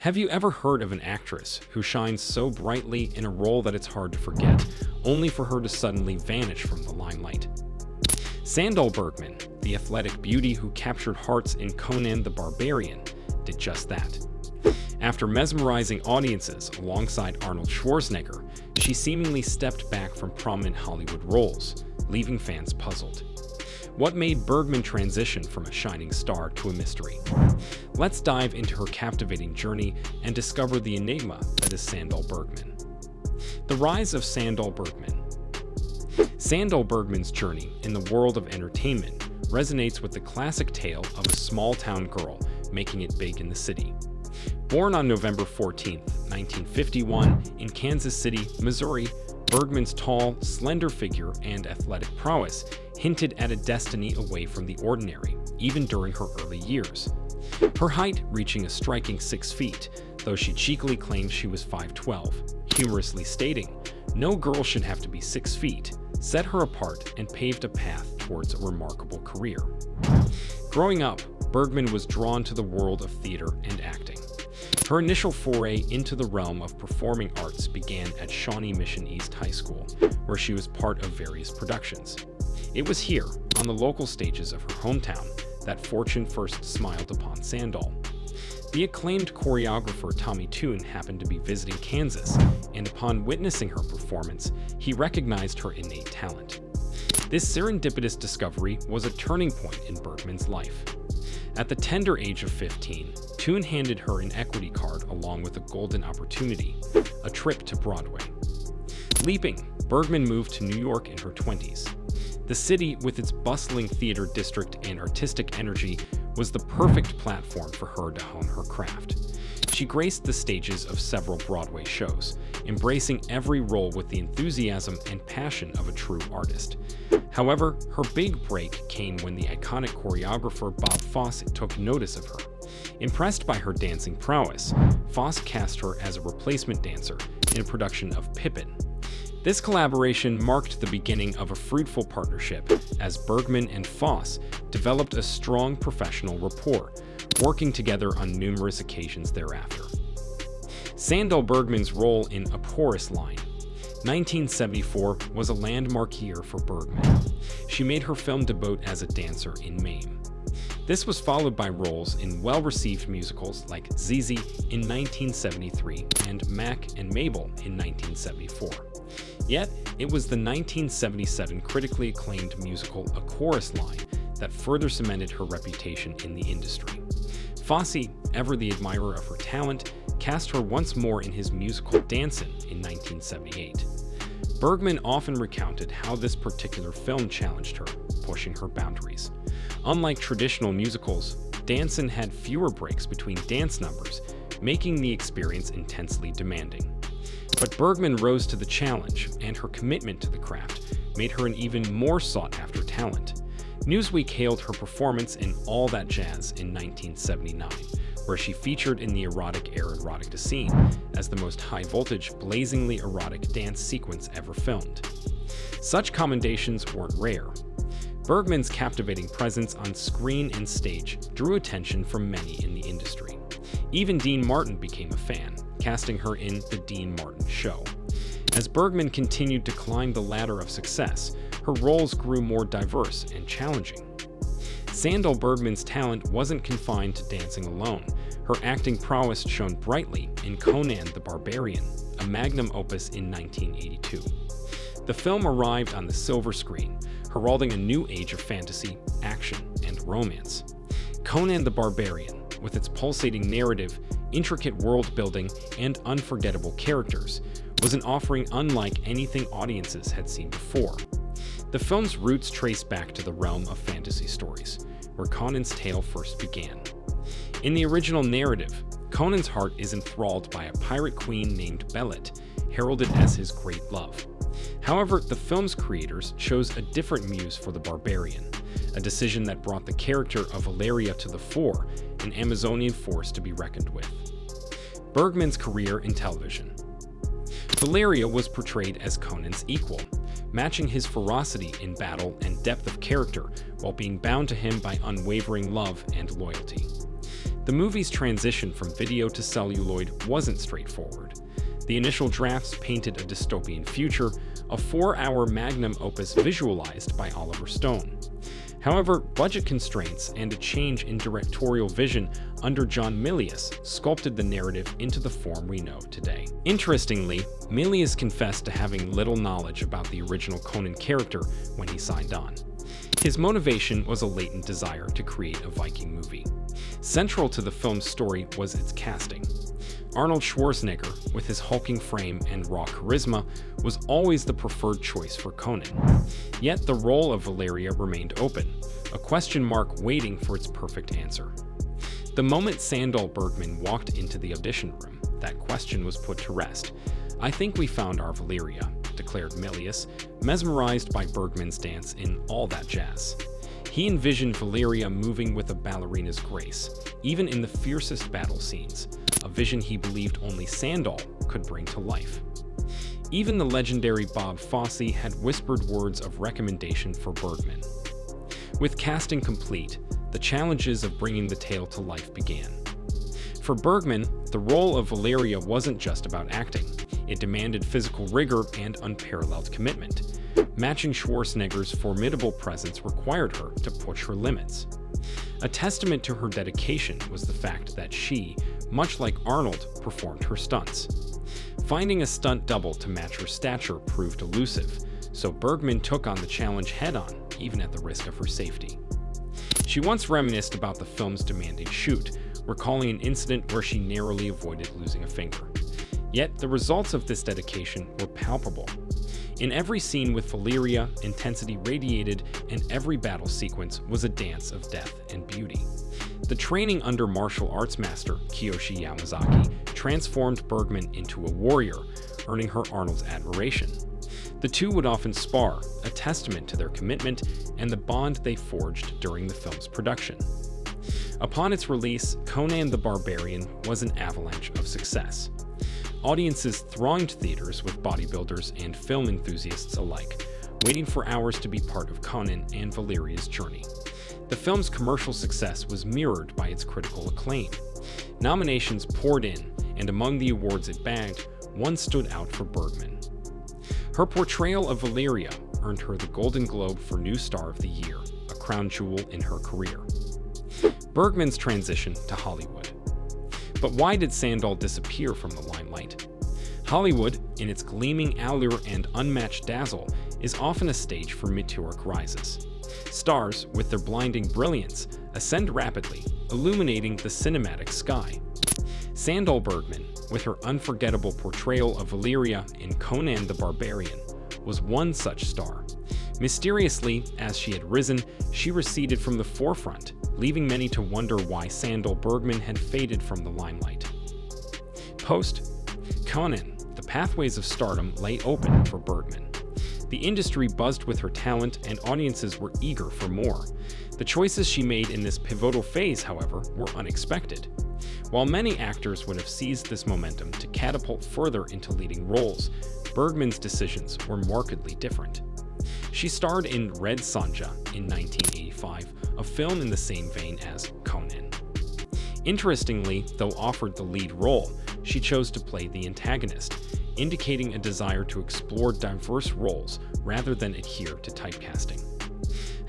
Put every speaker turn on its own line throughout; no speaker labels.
Have you ever heard of an actress who shines so brightly in a role that it's hard to forget, only for her to suddenly vanish from the limelight? Sandahl Bergman, the athletic beauty who captured hearts in Conan the Barbarian, did just that. After mesmerizing audiences alongside Arnold Schwarzenegger, she seemingly stepped back from prominent Hollywood roles, leaving fans puzzled. What made Bergman transition from a shining star to a mystery? Let's dive into her captivating journey and discover the enigma that is Sandahl Bergman. The rise of Sandahl Bergman. Sandahl Bergman's journey in the world of entertainment resonates with the classic tale of a small-town girl making it big in the city. Born on November 14, 1951, in Kansas City, Missouri, Bergman's tall, slender figure and athletic prowess hinted at a destiny away from the ordinary, even during her early years. Her height reaching a striking 6 feet, though she cheekily claimed she was 5'12", humorously stating, "No girl should have to be 6 feet," set her apart and paved a path towards a remarkable career. Growing up, Bergman was drawn to the world of theater and acting. Her initial foray into the realm of performing arts began at Shawnee Mission East High School, where she was part of various productions. It was here, on the local stages of her hometown, that fortune first smiled upon Sandahl. The acclaimed choreographer Tommy Tune happened to be visiting Kansas, and upon witnessing her performance, he recognized her innate talent. This serendipitous discovery was a turning point in Bergman's life. At the tender age of 15, Tune handed her an equity card along with a golden opportunity, a trip to Broadway. Leaping, Bergman moved to New York in her 20s. The city, with its bustling theater district and artistic energy, was the perfect platform for her to hone her craft. She graced the stages of several Broadway shows, embracing every role with the enthusiasm and passion of a true artist. However, her big break came when the iconic choreographer Bob Fosse took notice of her. Impressed by her dancing prowess, Fosse cast her as a replacement dancer in a production of Pippin. This collaboration marked the beginning of a fruitful partnership as Bergman and Fosse developed a strong professional rapport, working together on numerous occasions thereafter. Sandahl Bergman's role in A Chorus Line. 1974 was a landmark year for Bergman. She made her film debut as a dancer in Mame. This was followed by roles in well-received musicals like Zizi in 1973 and Mac and Mabel in 1974. Yet, it was the 1977 critically acclaimed musical A Chorus Line that further cemented her reputation in the industry. Fosse, ever the admirer of her talent, cast her once more in his musical Dancin' in 1978. Bergman often recounted how this particular film challenged her, pushing her boundaries. Unlike traditional musicals, Dancin' had fewer breaks between dance numbers, making the experience intensely demanding. But Bergman rose to the challenge, and her commitment to the craft made her an even more sought-after talent. Newsweek hailed her performance in All That Jazz in 1979, where she featured in the erotic erotica scene as the most high-voltage, blazingly erotic dance sequence ever filmed. Such commendations weren't rare. Bergman's captivating presence on screen and stage drew attention from many in the industry. Even Dean Martin became a fan, casting her in The Dean Martin Show. As Bergman continued to climb the ladder of success, her roles grew more diverse and challenging. Sandahl Bergman's talent wasn't confined to dancing alone. Her acting prowess shone brightly in Conan the Barbarian, a magnum opus in 1982. The film arrived on the silver screen, heralding a new age of fantasy, action, and romance. Conan the Barbarian, with its pulsating narrative, intricate world-building, and unforgettable characters, was an offering unlike anything audiences had seen before. The film's roots trace back to the realm of fantasy stories, where Conan's tale first began. In the original narrative, Conan's heart is enthralled by a pirate queen named Belit, heralded as his great love. However, the film's creators chose a different muse for the barbarian, a decision that brought the character of Valeria to the fore, an Amazonian force to be reckoned with. Bergman's career in television. Valeria was portrayed as Conan's equal, matching his ferocity in battle and depth of character while being bound to him by unwavering love and loyalty. The movie's transition from video to celluloid wasn't straightforward. The initial drafts painted a dystopian future, a 4-hour magnum opus visualized by Oliver Stone. However, budget constraints and a change in directorial vision under John Milius sculpted the narrative into the form we know today. Interestingly, Milius confessed to having little knowledge about the original Conan character when he signed on. His motivation was a latent desire to create a Viking movie. Central to the film's story was its casting. Arnold Schwarzenegger, with his hulking frame and raw charisma, was always the preferred choice for Conan. Yet the role of Valeria remained open, a question mark waiting for its perfect answer. The moment Sandahl Bergman walked into the audition room, that question was put to rest. "I think we found our Valeria," declared Milius, mesmerized by Bergman's dance in All That Jazz. He envisioned Valeria moving with a ballerina's grace, even in the fiercest battle scenes, a vision he believed only Sandahl could bring to life. Even the legendary Bob Fosse had whispered words of recommendation for Bergman. With casting complete, the challenges of bringing the tale to life began. For Bergman, the role of Valeria wasn't just about acting. It demanded physical rigor and unparalleled commitment. Matching Schwarzenegger's formidable presence required her to push her limits. A testament to her dedication was the fact that she, much like Arnold, performed her stunts. Finding a stunt double to match her stature proved elusive, so Bergman took on the challenge head-on, even at the risk of her safety. She once reminisced about the film's demanding shoot, recalling an incident where she narrowly avoided losing a finger. Yet the results of this dedication were palpable. In every scene with Valeria, intensity radiated, and every battle sequence was a dance of death and beauty. The training under martial arts master Kiyoshi Yamazaki transformed Bergman into a warrior, earning her Arnold's admiration. The two would often spar, a testament to their commitment and the bond they forged during the film's production. Upon its release, Conan the Barbarian was an avalanche of success. Audiences thronged theaters with bodybuilders and film enthusiasts alike, waiting for hours to be part of Conan and Valeria's journey. The film's commercial success was mirrored by its critical acclaim. Nominations poured in, and among the awards it bagged, one stood out for Bergman. Her portrayal of Valeria earned her the Golden Globe for New Star of the Year, a crown jewel in her career. Bergman's transition to Hollywood. But why did Sandahl disappear from the limelight? Hollywood, in its gleaming allure and unmatched dazzle, is often a stage for meteoric rises. Stars, with their blinding brilliance, ascend rapidly, illuminating the cinematic sky. Sandahl Bergman, with her unforgettable portrayal of Valeria in Conan the Barbarian, was one such star. Mysteriously, as she had risen, she receded from the forefront, leaving many to wonder why Sandahl Bergman had faded from the limelight. Post-Conan, the pathways of stardom lay open for Bergman. The industry buzzed with her talent, and audiences were eager for more. The choices she made in this pivotal phase, however, were unexpected. While many actors would have seized this momentum to catapult further into leading roles, Bergman's decisions were markedly different. She starred in Red Sonja in 1985, a film in the same vein as Conan. Interestingly, though offered the lead role, she chose to play the antagonist, indicating a desire to explore diverse roles rather than adhere to typecasting.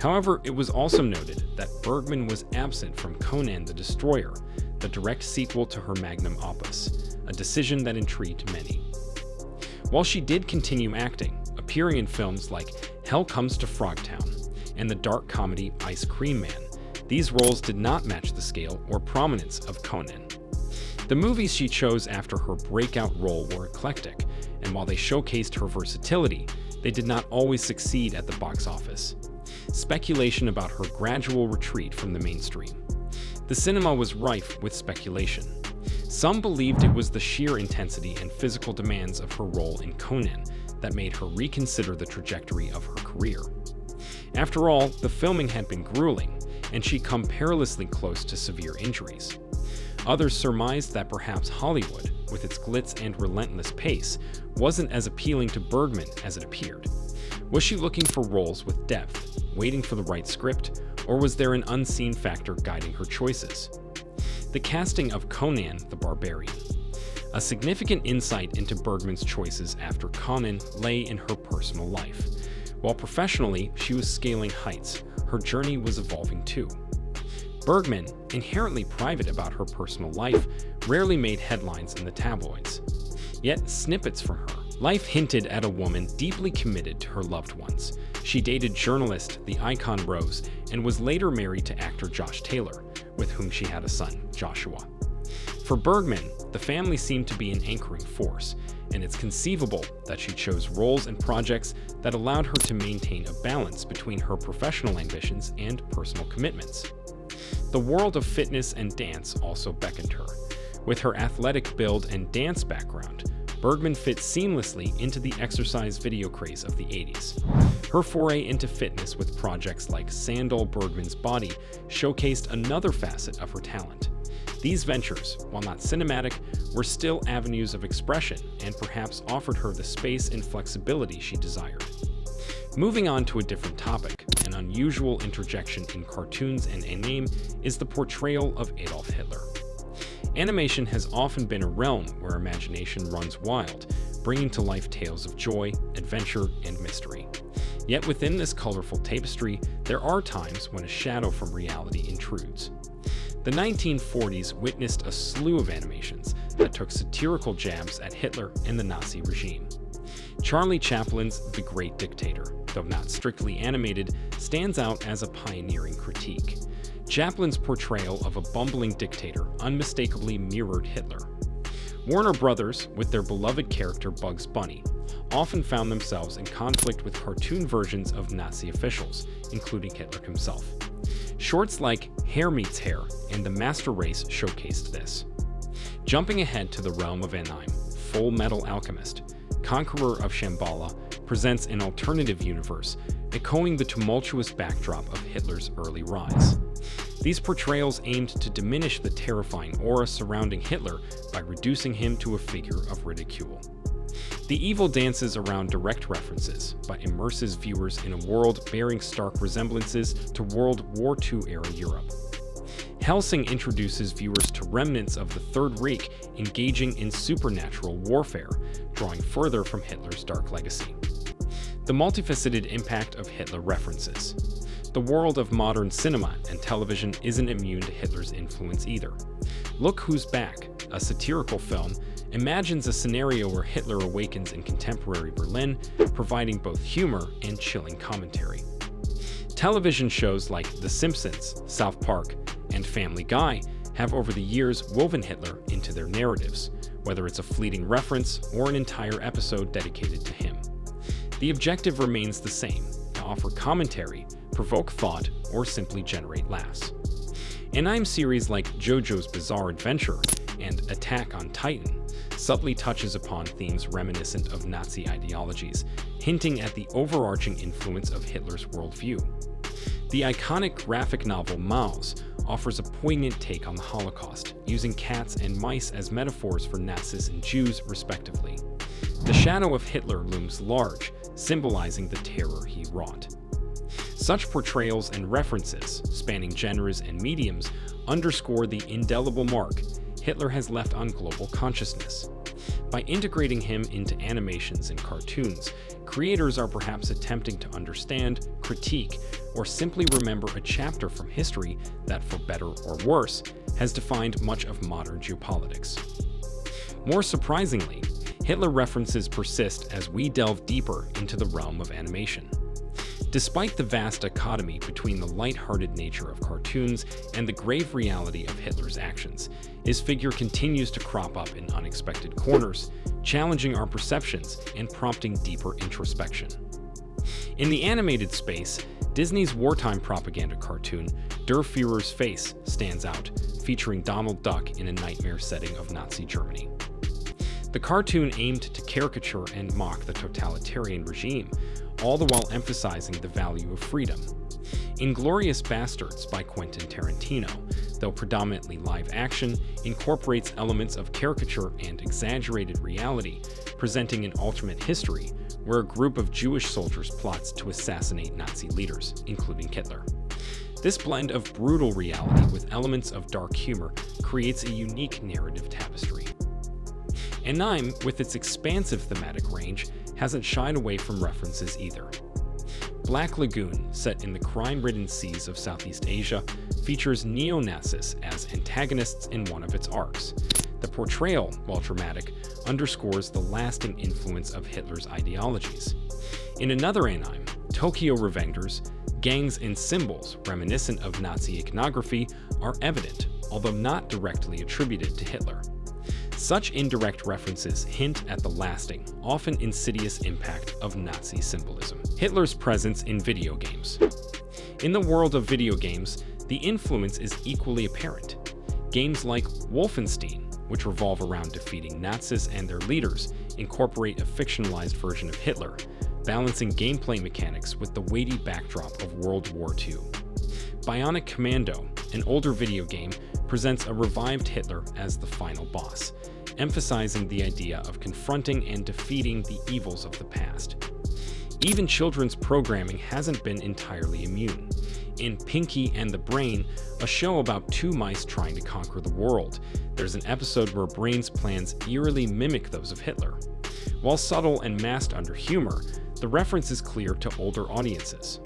However, it was also noted that Bergman was absent from Conan the Destroyer, the direct sequel to her magnum opus, a decision that intrigued many. While she did continue acting, appearing in films like Hell Comes to Frogtown and the dark comedy Ice Cream Man, these roles did not match the scale or prominence of Conan. The movies she chose after her breakout role were eclectic, and while they showcased her versatility, they did not always succeed at the box office. Speculation about her gradual retreat from the mainstream. The cinema was rife with speculation. Some believed it was the sheer intensity and physical demands of her role in Conan that made her reconsider the trajectory of her career. After all, the filming had been grueling, and she'd come perilously close to severe injuries. Others surmised that perhaps Hollywood, with its glitz and relentless pace, wasn't as appealing to Bergman as it appeared. Was she looking for roles with depth, waiting for the right script, or was there an unseen factor guiding her choices? the casting of Conan the Barbarian. A significant insight into Bergman's choices after Conan lay in her personal life. While professionally she was scaling heights, her journey was evolving too. Bergman, inherently private about her personal life, rarely made headlines in the tabloids. Yet snippets from her life hinted at a woman deeply committed to her loved ones. She dated journalist the icon Rose and was later married to actor Josh Taylor, with whom she had a son, Joshua. For Bergman, the family seemed to be an anchoring force, and it's conceivable that she chose roles and projects that allowed her to maintain a balance between her professional ambitions and personal commitments. The world of fitness and dance also beckoned her. With her athletic build and dance background, Bergman fit seamlessly into the exercise video craze of the 80s. Her foray into fitness with projects like Sandahl Bergman's Body showcased another facet of her talent. These ventures, while not cinematic, were still avenues of expression and perhaps offered her the space and flexibility she desired. Moving on to a different topic, an unusual interjection in cartoons and anime is the portrayal of Adolf Hitler. Animation has often been a realm where imagination runs wild, bringing to life tales of joy, adventure, and mystery. Yet within this colorful tapestry, there are times when a shadow from reality intrudes. The 1940s witnessed a slew of animations that took satirical jabs at Hitler and the Nazi regime. Charlie Chaplin's The Great Dictator, though not strictly animated, stands out as a pioneering critique. Chaplin's portrayal of a bumbling dictator unmistakably mirrored Hitler. Warner Brothers, with their beloved character Bugs Bunny, often found themselves in conflict with cartoon versions of Nazi officials, including Hitler himself. Shorts like Hair Meets Hair and The Master Race showcased this. Jumping ahead to the realm of anime, Full Metal Alchemist, Conqueror of Shambhala, presents an alternative universe, echoing the tumultuous backdrop of Hitler's early rise. These portrayals aimed to diminish the terrifying aura surrounding Hitler by reducing him to a figure of ridicule. The evil dances around direct references, but immerses viewers in a world bearing stark resemblances to World War II-era Europe. Hellsing introduces viewers to remnants of the Third Reich engaging in supernatural warfare, drawing further from Hitler's dark legacy. The multifaceted impact of Hitler references. The world of modern cinema and television isn't immune to Hitler's influence either. Look Who's Back, a satirical film, imagines a scenario where Hitler awakens in contemporary Berlin, providing both humor and chilling commentary. Television shows like The Simpsons, South Park, and Family Guy have over the years woven Hitler into their narratives, whether it's a fleeting reference or an entire episode dedicated to him. The objective remains the same: to offer commentary, provoke thought, or simply generate laughs. Anime series like JoJo's Bizarre Adventure and Attack on Titan subtly touches upon themes reminiscent of Nazi ideologies, hinting at the overarching influence of Hitler's worldview. The iconic graphic novel Maus offers a poignant take on the Holocaust, using cats and mice as metaphors for Nazis and Jews, respectively. The shadow of Hitler looms large, symbolizing the terror he wrought. Such portrayals and references, spanning genres and mediums, underscore the indelible mark Hitler has left on global consciousness. By integrating him into animations and cartoons, creators are perhaps attempting to understand, critique, or simply remember a chapter from history that, for better or worse, has defined much of modern geopolitics. More surprisingly, Hitler references persist as we delve deeper into the realm of animation. Despite the vast dichotomy between the light-hearted nature of cartoons and the grave reality of Hitler's actions, his figure continues to crop up in unexpected corners, challenging our perceptions and prompting deeper introspection. In the animated space, Disney's wartime propaganda cartoon, Der Führer's Face, stands out, featuring Donald Duck in a nightmare setting of Nazi Germany. The cartoon aimed to caricature and mock the totalitarian regime, all the while emphasizing the value of freedom. Inglourious Basterds by Quentin Tarantino, though predominantly live action, incorporates elements of caricature and exaggerated reality, presenting an alternate history where a group of Jewish soldiers plots to assassinate Nazi leaders, including Hitler. This blend of brutal reality with elements of dark humor creates a unique narrative tapestry. Anime, with its expansive thematic range, hasn't shied away from references either. Black Lagoon, set in the crime-ridden seas of Southeast Asia, features neo-Nazis as antagonists in one of its arcs. The portrayal, while dramatic, underscores the lasting influence of Hitler's ideologies. In another anime, Tokyo Revengers, gangs and symbols reminiscent of Nazi iconography are evident, although not directly attributed to Hitler. Such indirect references hint at the lasting, often insidious impact of Nazi symbolism. Hitler's presence in video games. In the world of video games, the influence is equally apparent. Games like Wolfenstein, which revolve around defeating Nazis and their leaders, incorporate a fictionalized version of Hitler, balancing gameplay mechanics with the weighty backdrop of World War II. Bionic Commando, an older video game, presents a revived Hitler as the final boss, emphasizing the idea of confronting and defeating the evils of the past. Even children's programming hasn't been entirely immune. In Pinky and the Brain, a show about two mice trying to conquer the world, there's an episode where Brain's plans eerily mimic those of Hitler. While subtle and masked under humor, the reference is clear to older audiences.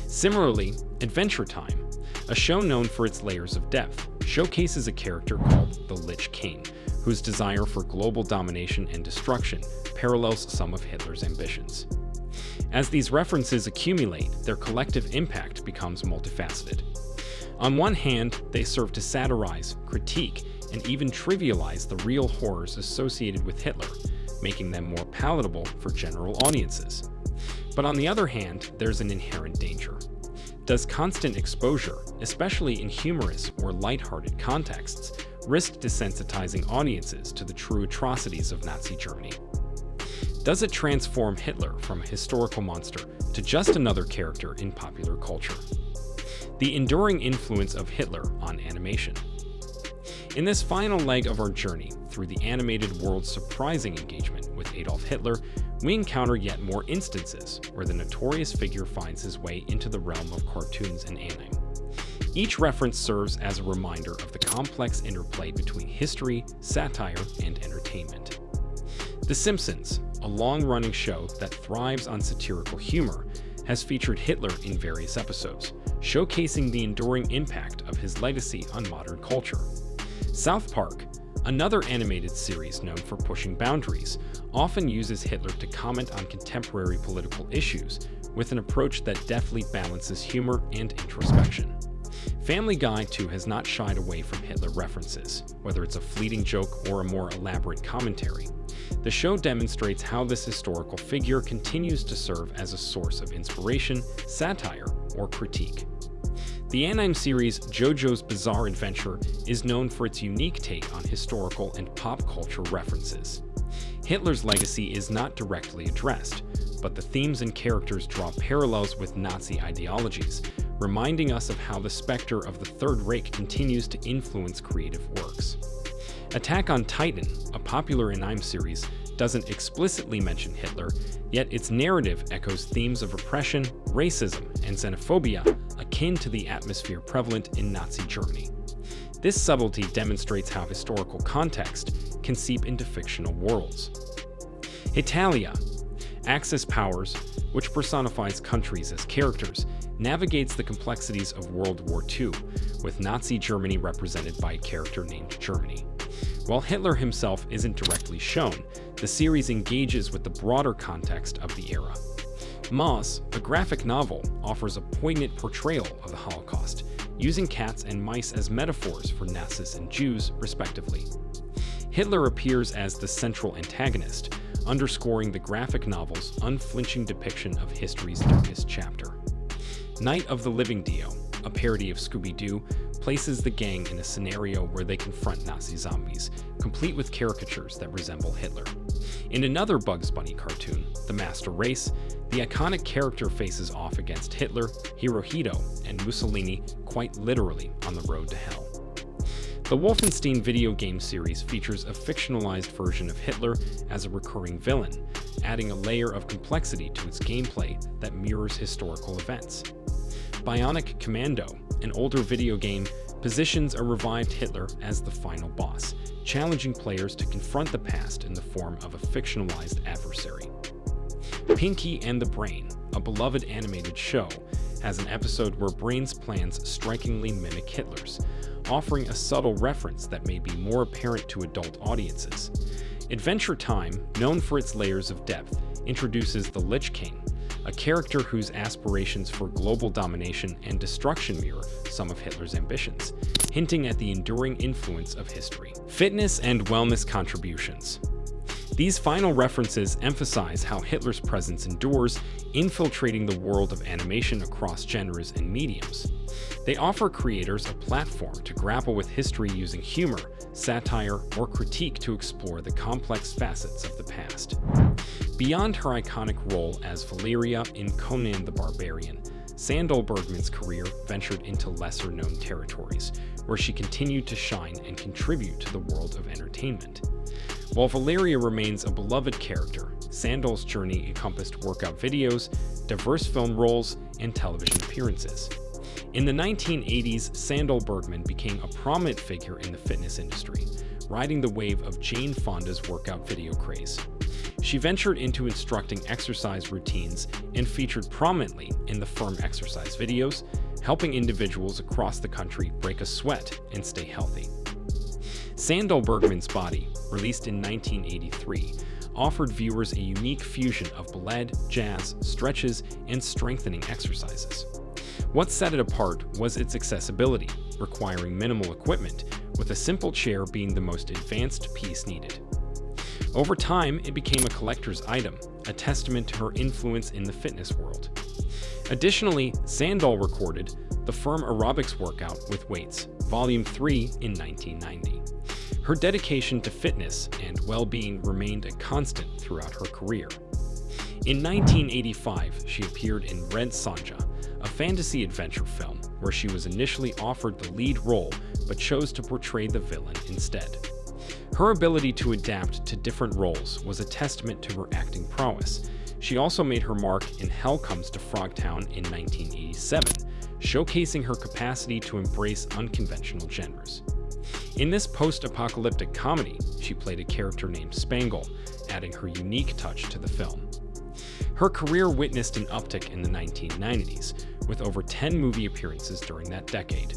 Similarly, Adventure Time, a show known for its layers of depth, showcases a character called the Lich King, whose desire for global domination and destruction parallels some of Hitler's ambitions. As these references accumulate, their collective impact becomes multifaceted. On one hand, they serve to satirize, critique, and even trivialize the real horrors associated with Hitler, making them more palatable for general audiences. But on the other hand, there's an inherent danger. Does constant exposure, especially in humorous or lighthearted contexts, risk desensitizing audiences to the true atrocities of Nazi Germany? Does it transform Hitler from a historical monster to just another character in popular culture? The enduring influence of Hitler on animation. In this final leg of our journey through the animated world's surprising engagement with Adolf Hitler, we encounter yet more instances where the notorious figure finds his way into the realm of cartoons and anime. Each reference serves as a reminder of the complex interplay between history, satire, and entertainment. The Simpsons, a long-running show that thrives on satirical humor, has featured Hitler in various episodes, showcasing the enduring impact of his legacy on modern culture. South Park, another animated series known for pushing boundaries, often uses Hitler to comment on contemporary political issues with an approach that deftly balances humor and introspection. Family Guy, too, has not shied away from Hitler references, whether it's a fleeting joke or a more elaborate commentary. The show demonstrates how this historical figure continues to serve as a source of inspiration, satire, or critique. The anime series JoJo's Bizarre Adventure is known for its unique take on historical and pop culture references. Hitler's legacy is not directly addressed, but the themes and characters draw parallels with Nazi ideologies, reminding us of how the specter of the Third Reich continues to influence creative works. Attack on Titan, a popular anime series, doesn't explicitly mention Hitler, yet its narrative echoes themes of oppression, racism, and xenophobia akin to the atmosphere prevalent in Nazi Germany. This subtlety demonstrates how historical context can seep into fictional worlds. Italia, Axis Powers, which personifies countries as characters, navigates the complexities of World War II, with Nazi Germany represented by a character named Germany. While Hitler himself isn't directly shown, the series engages with the broader context of the era. Moss, a graphic novel, offers a poignant portrayal of the Holocaust, using cats and mice as metaphors for Nazis and Jews, respectively. Hitler appears as the central antagonist, underscoring the graphic novel's unflinching depiction of history's darkest chapter. Night of the Living Dio, a parody of Scooby-Doo, places the gang in a scenario where they confront Nazi zombies, complete with caricatures that resemble Hitler. In another Bugs Bunny cartoon, The Master Race, the iconic character faces off against Hitler, Hirohito, and Mussolini, quite literally on the road to hell. The Wolfenstein video game series features a fictionalized version of Hitler as a recurring villain, adding a layer of complexity to its gameplay that mirrors historical events. Bionic Commando, an older video game, positions a revived Hitler as the final boss, challenging players to confront the past in the form of a fictionalized adversary. Pinky and the Brain, a beloved animated show, has an episode where Brain's plans strikingly mimic Hitler's, offering a subtle reference that may be more apparent to adult audiences. Adventure Time, known for its layers of depth, introduces the Lich King, a character whose aspirations for global domination and destruction mirror some of Hitler's ambitions, hinting at the enduring influence of history. Fitness and wellness contributions. These final references emphasize how Hitler's presence endures, infiltrating the world of animation across genres and mediums. They offer creators a platform to grapple with history using humor, satire, or critique to explore the complex facets of the past. Beyond her iconic role as Valeria in Conan the Barbarian, Sandahl Bergman's career ventured into lesser-known territories, where she continued to shine and contribute to the world of entertainment. While Valeria remains a beloved character, Sandahl's journey encompassed workout videos, diverse film roles, and television appearances. In the 1980s, Sandahl Bergman became a prominent figure in the fitness industry, riding the wave of Jane Fonda's workout video craze. She ventured into instructing exercise routines and featured prominently in the Firm exercise videos, helping individuals across the country break a sweat and stay healthy. Sandahl Bergman's Body, released in 1983, offered viewers a unique fusion of ballet, jazz, stretches, and strengthening exercises. What set it apart was its accessibility, requiring minimal equipment, with a simple chair being the most advanced piece needed. Over time, it became a collector's item, a testament to her influence in the fitness world. Additionally, Sandahl recorded the Firm Aerobics Workout with Weights, Volume 3 in 1990. Her dedication to fitness and well-being remained a constant throughout her career. In 1985, she appeared in Red Sonja, a fantasy adventure film where she was initially offered the lead role but chose to portray the villain instead. Her ability to adapt to different roles was a testament to her acting prowess. She also made her mark in Hell Comes to Frogtown in 1987, showcasing her capacity to embrace unconventional genres. In this post-apocalyptic comedy, she played a character named Spangle, adding her unique touch to the film. Her career witnessed an uptick in the 1990s, with over 10 movie appearances during that decade.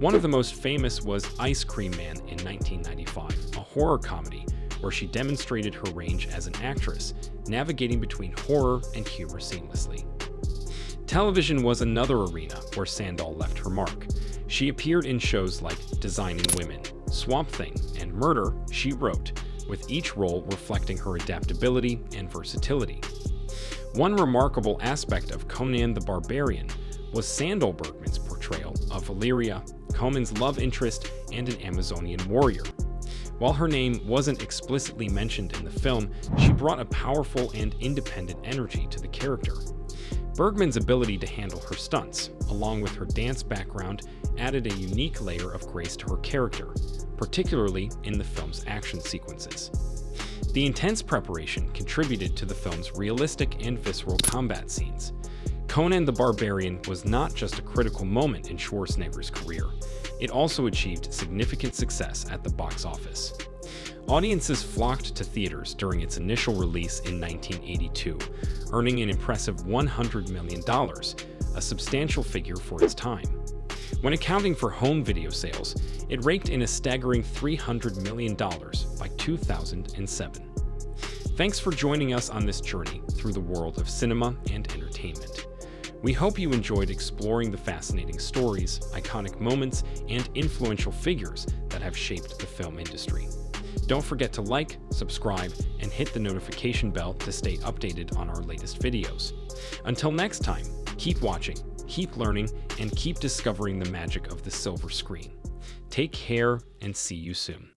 One of the most famous was Ice Cream Man in 1995, a horror comedy where she demonstrated her range as an actress, navigating between horror and humor seamlessly. Television was another arena where Sandahl left her mark. She appeared in shows like Designing Women, Swamp Thing, and Murder, She Wrote, with each role reflecting her adaptability and versatility. One remarkable aspect of Conan the Barbarian was Sandahl Bergman's portrayal of Valeria, Conan's love interest and an Amazonian warrior. While her name wasn't explicitly mentioned in the film, she brought a powerful and independent energy to the character. Bergman's ability to handle her stunts, along with her dance background, added a unique layer of grace to her character, particularly in the film's action sequences. The intense preparation contributed to the film's realistic and visceral combat scenes. Conan the Barbarian was not just a critical moment in Schwarzenegger's career, it also achieved significant success at the box office. Audiences flocked to theaters during its initial release in 1982, earning an impressive $100 million, a substantial figure for its time. When accounting for home video sales, it raked in a staggering $300 million by 2007. Thanks for joining us on this journey through the world of cinema and entertainment. We hope you enjoyed exploring the fascinating stories, iconic moments, and influential figures that have shaped the film industry. Don't forget to like, subscribe, and hit the notification bell to stay updated on our latest videos. Until next time, keep watching, keep learning, and keep discovering the magic of the silver screen. Take care and see you soon.